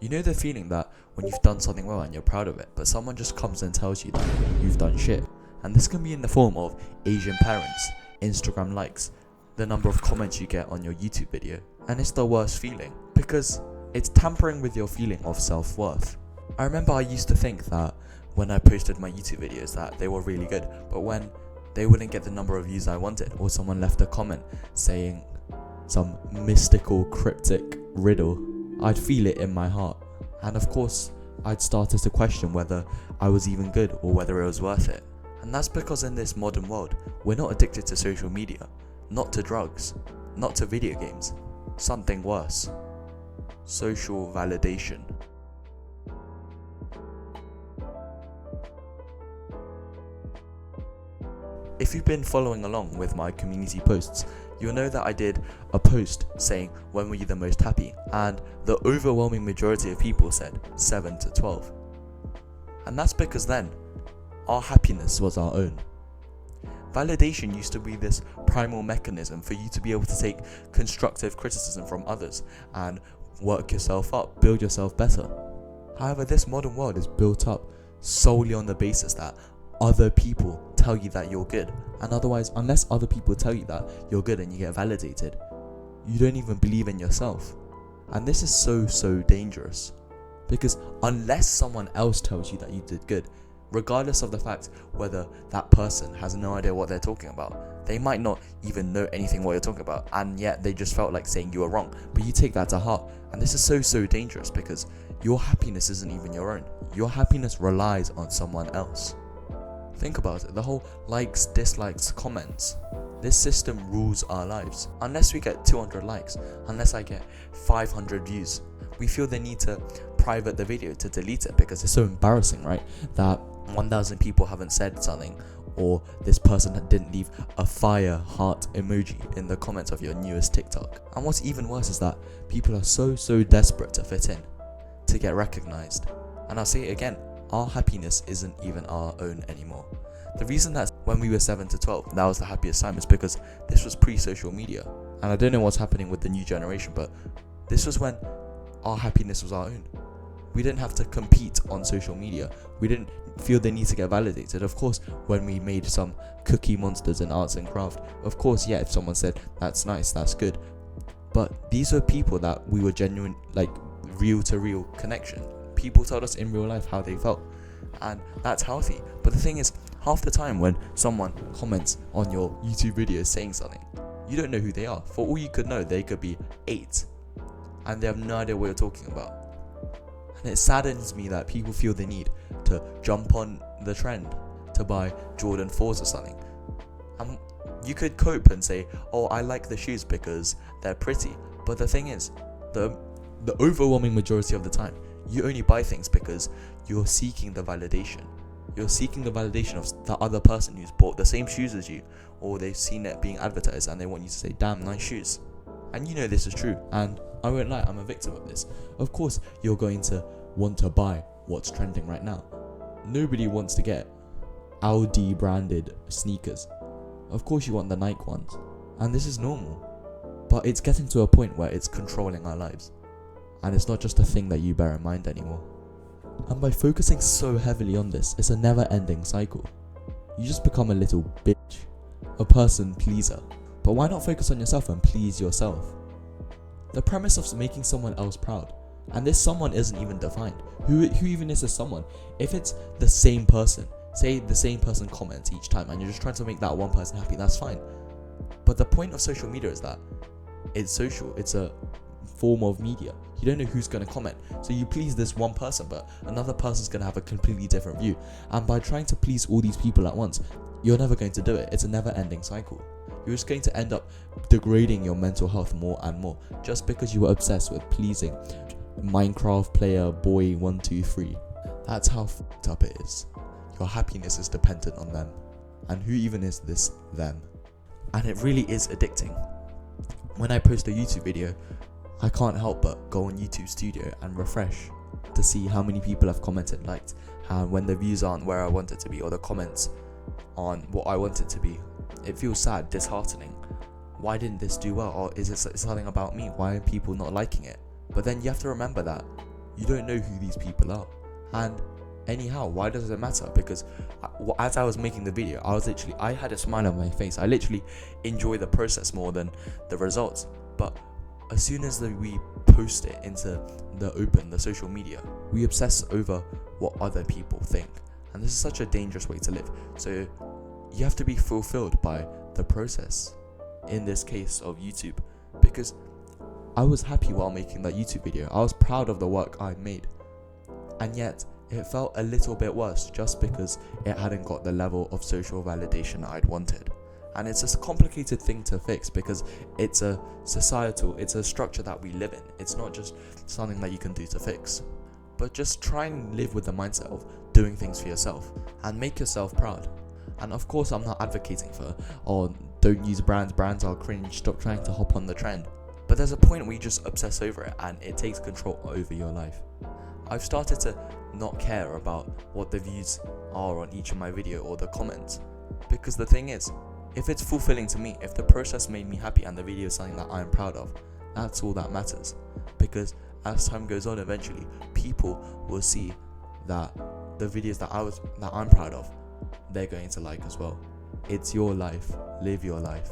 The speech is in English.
You know the feeling that when you've done something well and you're proud of it, but someone just comes and tells you that you've done shit. And this can be in the form of Asian parents, Instagram likes, the number of comments you get on your YouTube video. And it's the worst feeling because it's tampering with your feeling of self-worth. I remember I used to think that when I posted my YouTube videos that they were really good, but when they wouldn't get the number of views I wanted, or someone left a comment saying some mystical cryptic riddle, I'd feel it in my heart. And of course, I'd started to question whether I was even good or whether it was worth it. And that's because in this modern world, we're not addicted to social media, not to drugs, not to video games, something worse: social validation. If you've been following along with my community posts, you'll know that I did a post saying when were you the most happy, and the overwhelming majority of people said 7 to 12. And that's because then our happiness was our own. Validation used to be this primal mechanism for you to be able to take constructive criticism from others and work yourself up, build yourself better. However, this modern world is built up solely on the basis that other people tell you that you're good, and otherwise, unless other people tell you that you're good and you get validated, you don't even believe in yourself. And this is so dangerous, because unless someone else tells you that you did good, regardless of the fact whether that person has no idea what they're talking about, they might not even know anything what you're talking about, and yet they just felt like saying you were wrong, but you take that to heart. And this is so dangerous, because your happiness isn't even your own. Your happiness relies on someone else. Think about it, the whole likes, dislikes, comments. This system rules our lives. Unless we get 200 likes, unless I get 500 views, we feel the need to private the video to delete it because it's so embarrassing, right? That 1,000 people haven't said something, or this person didn't leave a fire heart emoji in the comments of your newest TikTok. And what's even worse is that people are so desperate to fit in, to get recognized. And I'll say it again, our happiness isn't even our own anymore. The reason that when we were 7 to 12, that was the happiest time is because this was pre-social media. And I don't know what's happening with the new generation, but this was when our happiness was our own. We didn't have to compete on social media. We didn't feel the need to get validated. Of course, when we made some cookie monsters in arts and craft, of course, yeah, if someone said, that's nice, that's good. But these were people that we were genuine, like real to real connection. People told us in real life how they felt, and that's healthy. But the thing is, half the time when someone comments on your YouTube video saying something, you don't know who they are. For all you could know, they could be 8 and they have no idea what you're talking about. And it saddens me that people feel the need to jump on the trend to buy Jordan 4s or something. And you could cope and say, oh, I like the shoes because they're pretty. But the thing is, the overwhelming majority of the time, you only buy things because you're seeking the validation. You're seeking the validation of the other person who's bought the same shoes as you, or they've seen it being advertised and they want you to say, damn, nice shoes. And you know this is true, and I won't lie, I'm a victim of this. Of course, you're going to want to buy what's trending right now. Nobody wants to get Audi branded sneakers. Of course you want the Nike ones, and this is normal. But it's getting to a point where it's controlling our lives. And it's not just a thing that you bear in mind anymore. And by focusing so heavily on this, it's a never-ending cycle. You just become a little bitch, a person pleaser. But why not focus on yourself and please yourself? The premise of making someone else proud, and this someone isn't even defined. Who even is this someone? If it's the same person, say the same person comments each time and you're just trying to make that one person happy, that's fine. But the point of social media is that it's social, it's a form of media. You don't know who's going to comment, so you please this one person, but another person's going to have a completely different view. And by trying to please all these people at once, you're never going to do it. It's a never-ending cycle. You're just going to end up degrading your mental health more and more, just because you were obsessed with pleasing Minecraft player boy 123. That's how fucked up it is. Your happiness is dependent on them, and who even is this them? And it really is addicting. When I post a YouTube video, I can't help but go on YouTube Studio and refresh to see how many people have commented, liked, and when the views aren't where I want it to be, or the comments aren't what I want it to be. It feels sad, disheartening. Why didn't this do well? Or is it something about me? Why are people not liking it? But then you have to remember that you don't know who these people are. And anyhow, why does it matter? Because as I was making the video, I had a smile on my face. I literally enjoy the process more than the results. But as soon as we post it into the social media, we obsess over what other people think. And this is such a dangerous way to live. So you have to be fulfilled by the process, in this case of YouTube, because I was happy while making that YouTube video. I was proud of the work I made, and yet it felt a little bit worse just because it hadn't got the level of social validation I'd wanted. And it's a complicated thing to fix because it's a structure that we live in. It's not just something that you can do to fix. But just try and live with the mindset of doing things for yourself and make yourself proud. And of course, I'm not advocating for, don't use brands are cringe, stop trying to hop on the trend. But there's a point where you just obsess over it and it takes control over your life. I've started to not care about what the views are on each of my video or the comments, because the thing is, if it's fulfilling to me, if the process made me happy and the video is something that I'm proud of, that's all that matters. Because as time goes on, eventually people will see that the videos that I'm proud of, they're going to like as well. It's your life. Live your life.